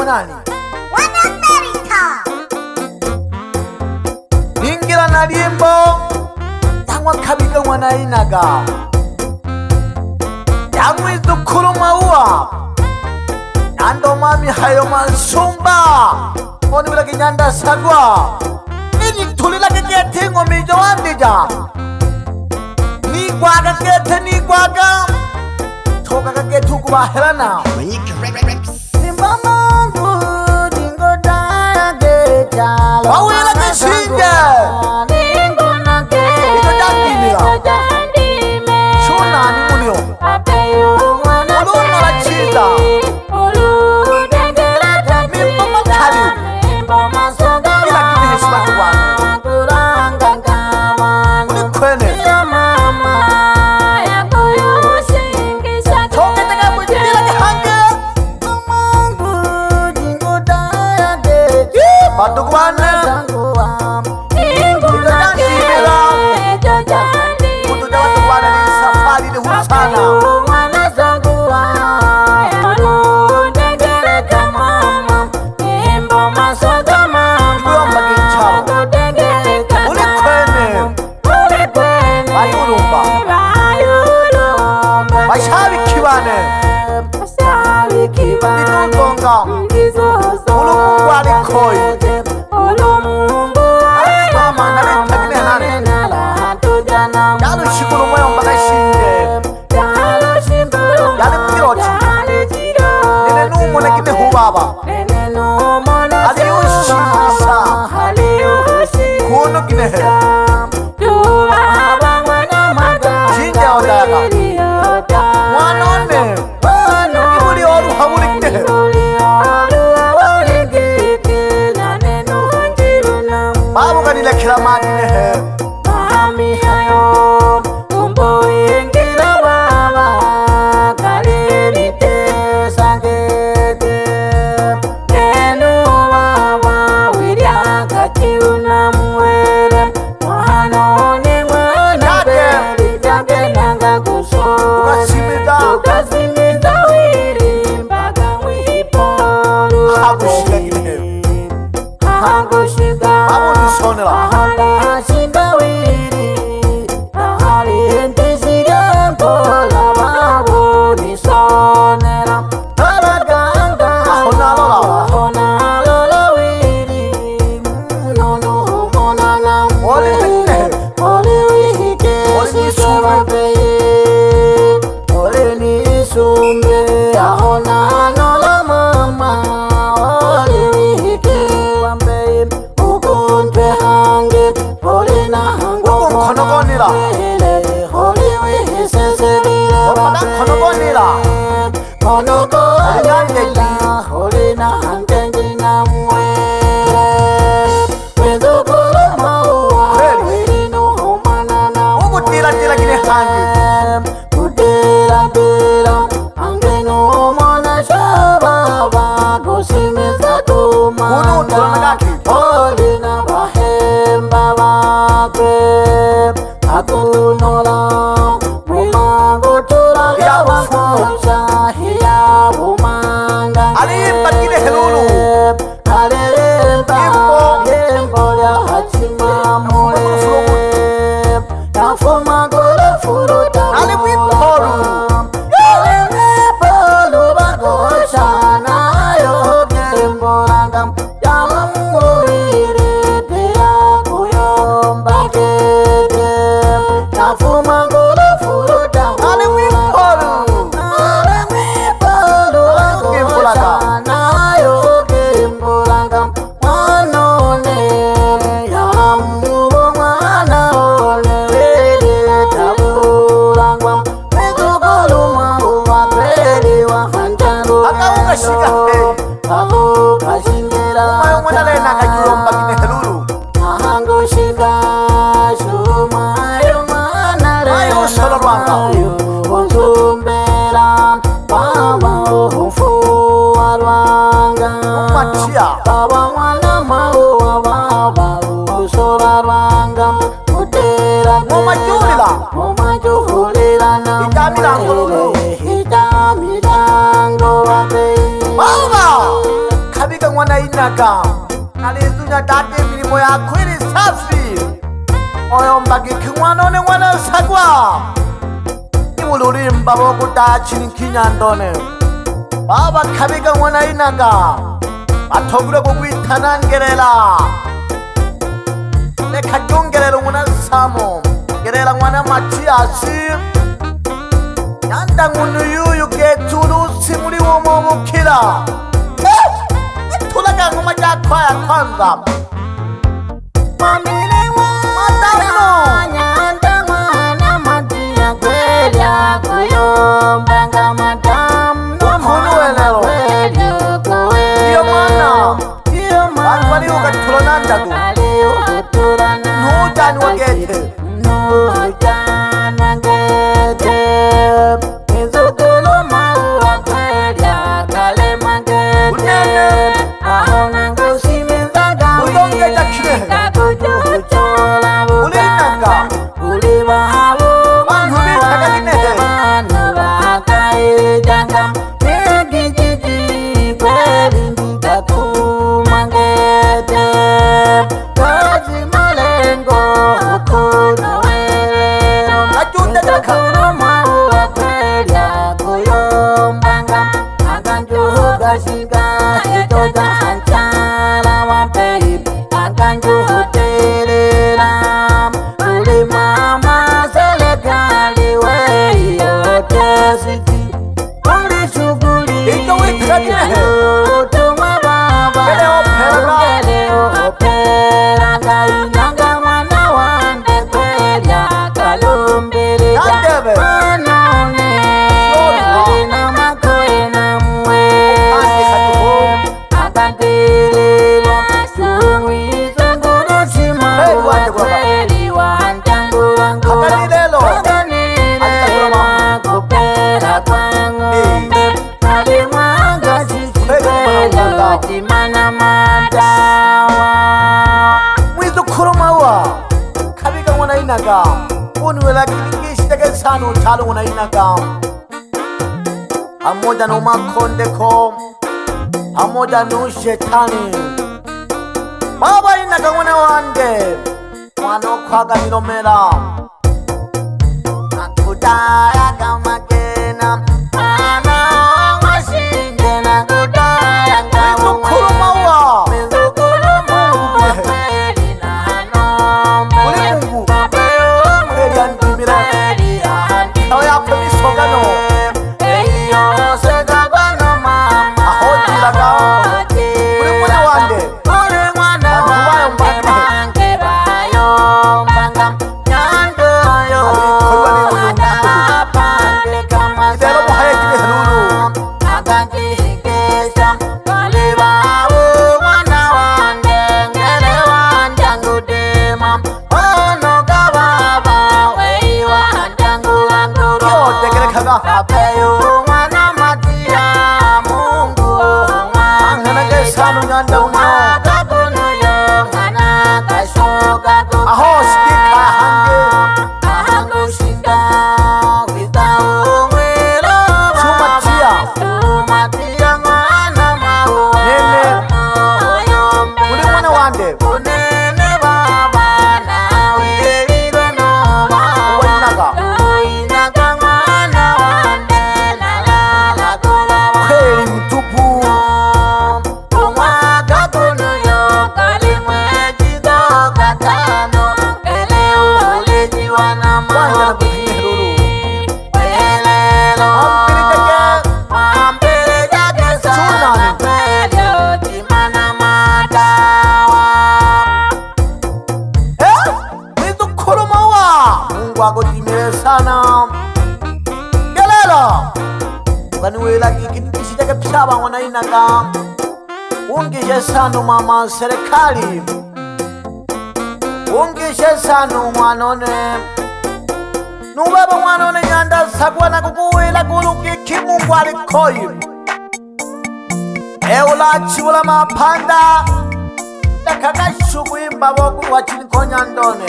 nani? Wana America. Ningira na limbo yangwa kabiga mwana inaga yangwa izukuru maua nando mami hayo mansumba oni bila kinyanda sagwa ini tulila kekete ngomijo wandija ni gwaga kete ni gwaga toka kekete ukuba helana wawela kishinge ito jandimira shuna ni munio ulunga la chita mimbo makali ila kiti heshima kuwana ulikwene toke teka mujibila kihange patukwane wanainaga nalizunya date milimo yako ili safi oyo mbagiki mwanone mwana sagwa ibululimba bokutachini kinyandone baba kabiga wanainaga batogure kugwitanangerera leka jongerera mwana samo gerera mwana Matiyasi yanda ngunu yuyu getulusi muri wo mubukira tulaga ngoma jakwaya kwanza mamine mwa nyanda mwana Matiya kwelya kuyombanga madamu kunuelelo iyo mwana bali ukatulonandagu nujani wagete unwela kilingishiteke sana utalo unainaga pamoja na umakondeko pamoja na ushetani baba inaga mwana wande mwana okwaga milomera nakudaya kamagena mwana wasinde nakudaya kamukurumauwa sana gelela kaniwela kikishiteke pishaba wanainaga ungishe sana mama serikali ungishe sana mwanone nubaba mwanone nyanda sagwana kukuwela kuluki kimungu alikoyi eula chibula mapanda dakakashugwimba boku wachininkonyandone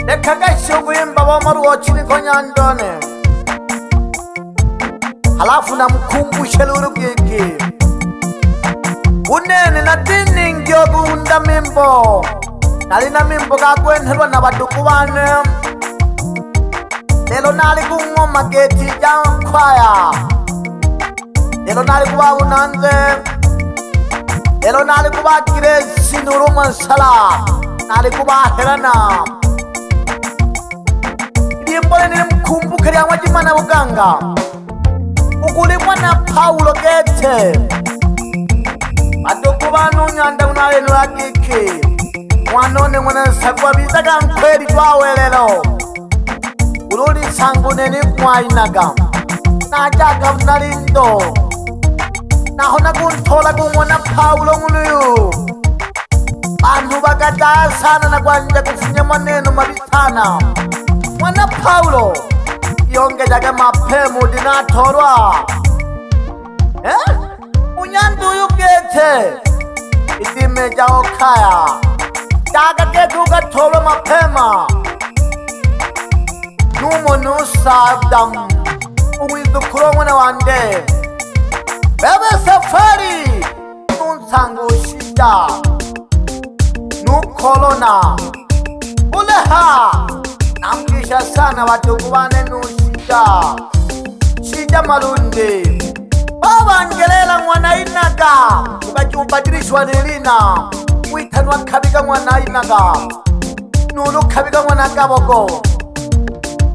dekakashugwimba bomaru wachininkonyandone halafu na mkumbushe lurugiki unene na dini ngyo bunda mimbo nalina mimbo gakwenherwa na baduku bane lelo nali kungoma geti ja kwaya lelo nali kubabunanze lelo nali kubakire sinuru mansala nali kubaherana imbole nili mkumbuke lya mwajimana buganga ukulimwa na Paulo Gete baduku banu nyanda unaleno ya kiki mwanone mwana sagwa bizaga nkweli twawelelo ululi sangu neni mwainaga najaga mnalindo nahona kuntola kumwana Paulo nguluyu bantu bakataa sana na kwanja kufunya maneno mabitana mwana Paulo yongejaga mapemu dinatorwa unyandu uyu Gete idime jao kaya jaga Gete ugatorwa mapema numo nusabdam uwizu kuromwana wande bebe safari nunsangu shida nukolona uleha namkisha sana watuku wane nushida shida malundi baba ngelela mwana inaga ukajumbadilishwa nilina uitanwa kabiga mwana inaga nulu kabiga mwana kaboko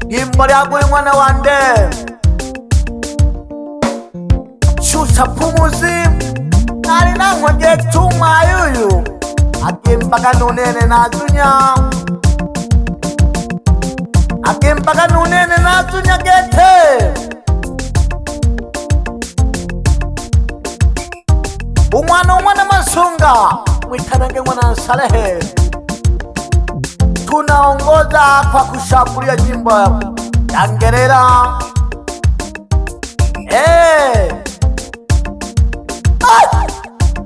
imbole agwe mwana wande shusha pumuzi nalina ngwege tuma yuyu akimpaka nunene nazunya akimpaka nunene nazunya Gete umwana masunga mwitanange mwana Salehe tunaongoza kwa kushambulia jimbo ya Ngerera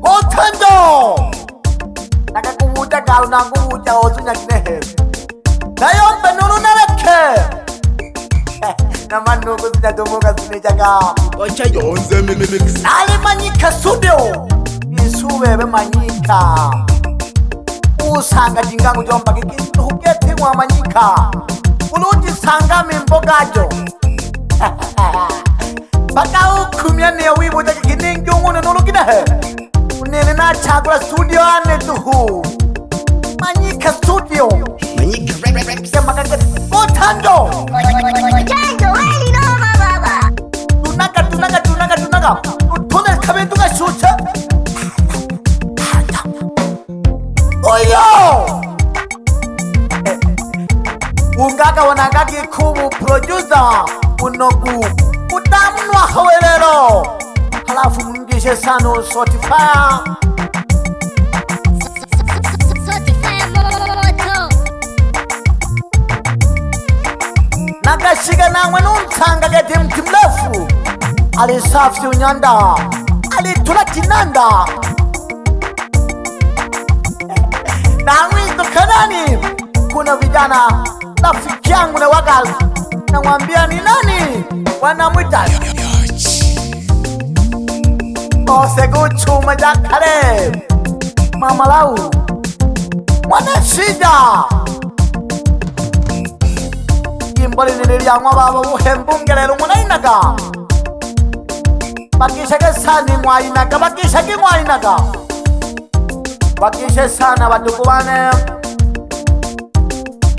Otando nakakubuja galu nangubuja ozunya kinehe nayombe nuru nareke namanuku zinadumuka zinijaga Ocha yonze mimimix nali manyika studio isubebe manyika usanga jingangu jomba kikintu Gete mwa manyika uluji sanga mimbogajo baka ukumya ne wibuja kiningi umune nulukinehe unene na chagula studio ane tuhu manyika studio Manyika Rex Otando Otando wali noma baba tunaga utone kabenduga shucha oyo ungaga wanagaki kubu producer unogu utamnwa hawelero halafu mungishe sano Spotify nagashiga namwe nunsanga Gete mtimlefu alisafi unyanda alitula kinanda namwizo kanani kuna vijana rafiki yangu na wagal namwambia ni nani wanamwita osegu chuma jakare mamalau mwana shida imbole nililiamwa baba buhembungelelo munainaga bakishage sani mwainaga bakishage mwainaga bakishe sana baduku bane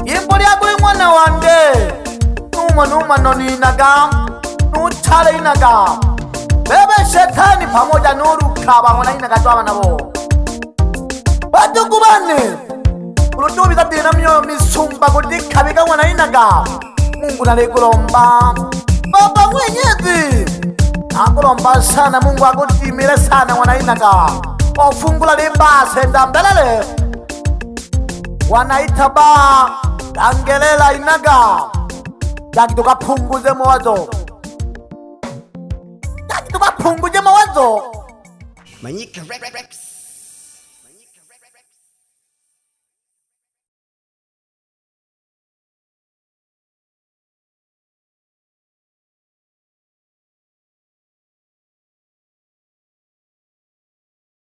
imbole agwe mwana wande numa noninaga nuchale inaga bebe shetani pamoja nurukaba munainaga twaba nabo baduku bane ulutubi tatina myo misumba kudikabiga munainaga Mungu nalikulomba baba mwenyezi nakulomba sana Mungu akutimile sana wanainaga ofungula limbase ndambelele wanaita ba Angelela inaga yaki tukapunguze mawazo Manyika Rex